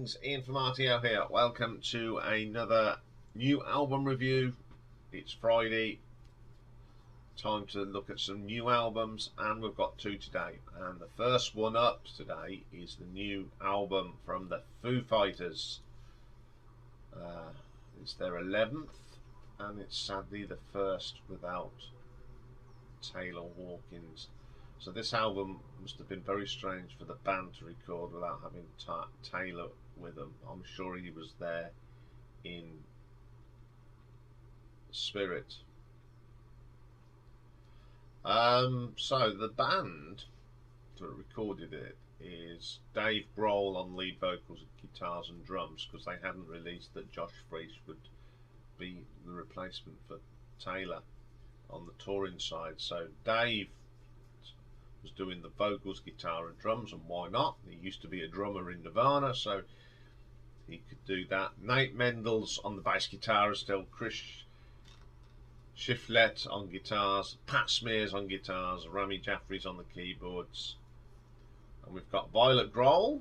Greetings, Ian from RTO here. Welcome to another new album review. It's Friday, time to look at some new albums, and we've got two today. And the first one up today is the new album from the Foo Fighters. It's their 11th, and it's sadly the first without Taylor Hawkins. So this album must have been very strange for the band to record without having Taylor with them. I'm sure he was there in spirit. So the band that recorded it is Dave Grohl on lead vocals, guitars and drums, because they hadn't released that Josh Freese would be the replacement for Taylor on the touring side. So Dave was doing the vocals, guitar and drums, and why not? He used to be a drummer in Nirvana, so he could do that. Nate Mendel's on the bass guitar still, Chris Shiflett on guitars, Pat Smear's on guitars, Rami Jaffrey's on the keyboards, and we've got Violet Grohl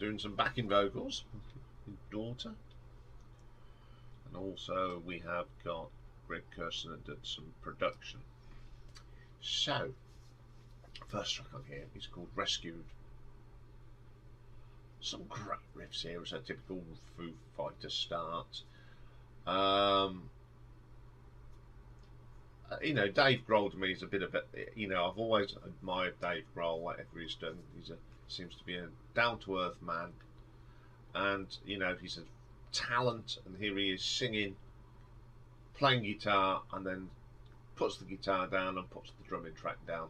doing some backing vocals, his daughter, and also we have got Greg Kirsten that did some production. So first track on here is called Rescued. Some great riffs here as a typical Foo Fighter start. You know, Dave Grohl to me is a bit of a, you know, I've always admired Dave Grohl, whatever he's done. Seems to be a down-to-earth man, and you know, he's a talent, and here he is singing, playing guitar, and then puts the guitar down and puts the drumming track down.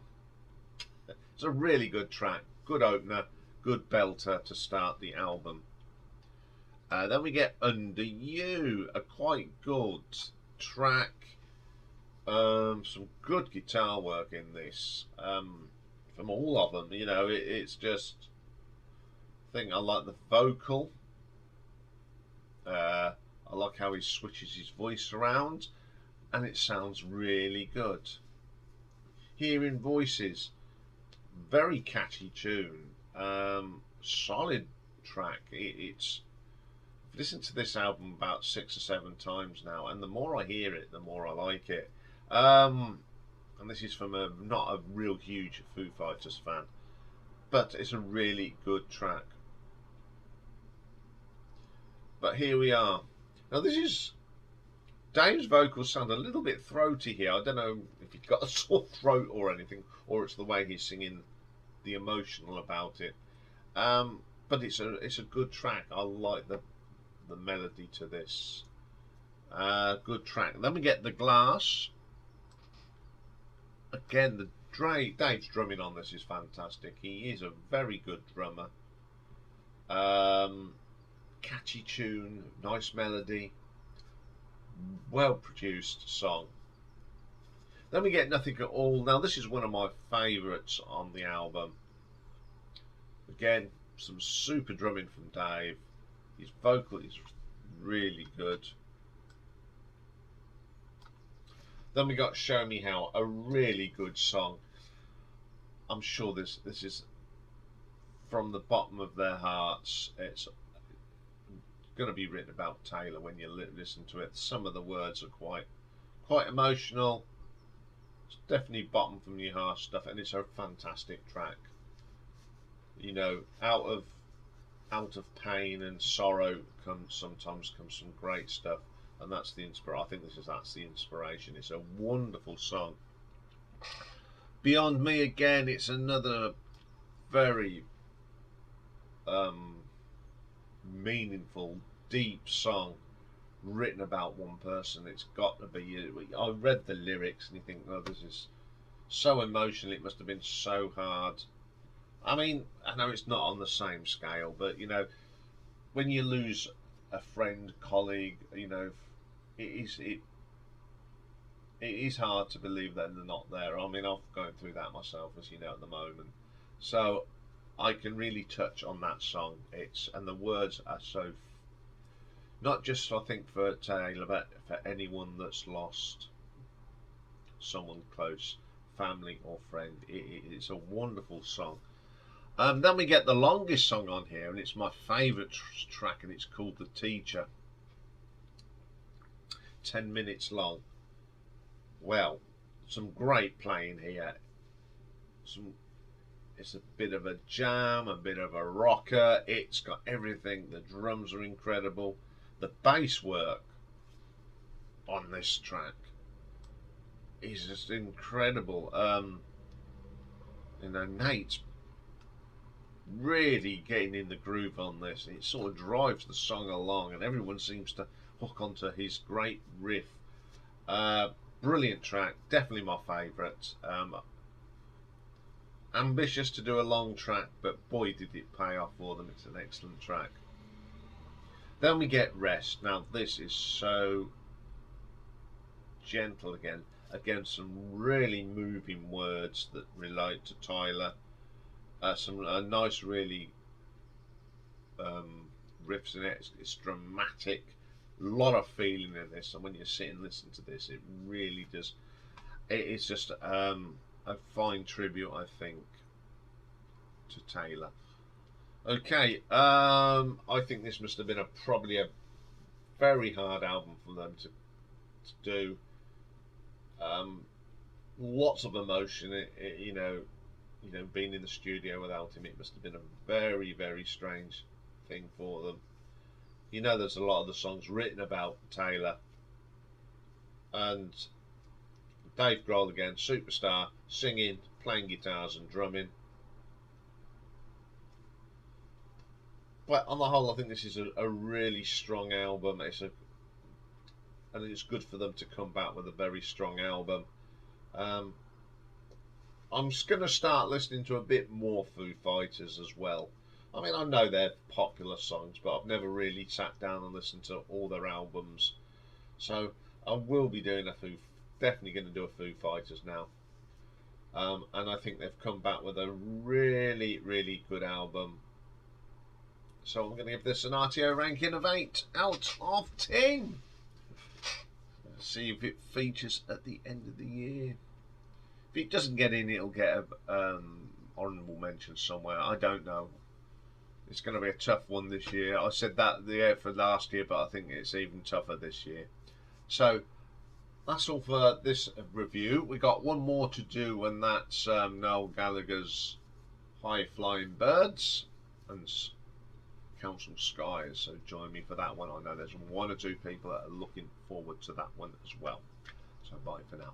It's a really good track, good opener, good belter to start the album. Then we get Under You, a quite good track. Some good guitar work in this, from all of them. You know, it's just, I think I like the vocal. I like how he switches his voice around, and it sounds really good. Hearing Voices, very catchy tune, solid track. I've listened to this album about 6 or 7 times now, and the more I hear it, the more I like it. And this is from not a real huge Foo Fighters fan, but it's a really good track. But here we are. Now this is, Dave's vocals sound a little bit throaty here. I don't know if he's got a sore throat or anything, or it's the way he's singing, the emotional about it. But it's a good track. I like the melody to this. Good track. Then we get The Glass. Again, Dave's drumming on this is fantastic. He is a very good drummer. Catchy tune, nice melody, well produced song. Then we get Nothing at All. Now this is one of my favourites on the album. Again, some super drumming from Dave. His vocal is really good. Then we got Show Me How, a really good song. I'm sure this is from the bottom of their hearts. It's going to be written about Taylor when you listen to it. Some of the words are quite emotional. It's definitely bottom from your heart stuff, and it's a fantastic track. You know, out of pain and sorrow sometimes comes some great stuff, and that's the inspiration. I think that's the inspiration. It's a wonderful song. Beyond Me, again, it's another very meaningful, deep song written about one person. It's got to be. I read the lyrics and you think, oh, this is so emotional. It must have been so hard. I mean, I know it's not on the same scale, but you know, when you lose a friend, colleague, you know, it is hard to believe that they're not there. I mean, I'm going through that myself, as you know, at the moment. So I can really touch on that song. And the words are so, not just I think for Taylor, but for anyone that's lost someone close, family or friend. It's a wonderful song. Then we get the longest song on here, and it's my favourite track, and it's called The Teacher. 10 minutes long. Well, some great playing here. It's a bit of a jam, a bit of a rocker. It's got everything. The drums are incredible. The bass work on this track is just incredible. Nate's really getting in the groove on this. It sort of drives the song along, and everyone seems to hook onto his great riff. Brilliant track, definitely my favourite. Ambitious to do a long track, but boy did it pay off for them. It's an excellent track. Then we get Rest. Now this is so gentle again some really moving words that relate to Tyler. Some nice really riffs in it. It's dramatic, a lot of feeling in this, and when you sit and listen to this, it really does. It's just a fine tribute, I think, to Taylor. Okay, I think this must have been probably a very hard album for them to do. Lots of emotion. Being in the studio without him, it must have been a very, very strange thing for them. There's a lot of the songs written about Taylor, and Dave Grohl again, superstar, singing, playing guitars and drumming. But on the whole, I think this is a really strong album. And it's good for them to come back with a very strong album. I'm just going to start listening to a bit more Foo Fighters as well. I mean, I know they're popular songs, but I've never really sat down and listened to all their albums. So I will be doing definitely going to do a Foo Fighters now. And I think they've come back with a really, really good album. So I'm going to give this an RTO ranking of 8 out of 10. See if it features at the end of the year. If it doesn't get in, it'll get an honourable mention somewhere. I don't know. It's going to be a tough one this year. I said that for last year, but I think it's even tougher this year. So that's all for this review. We got one more to do, and that's Noel Gallagher's High Flying Birds and Council Skies. So join me for that one. I know there's one or two people that are looking forward to that one as well. So bye for now.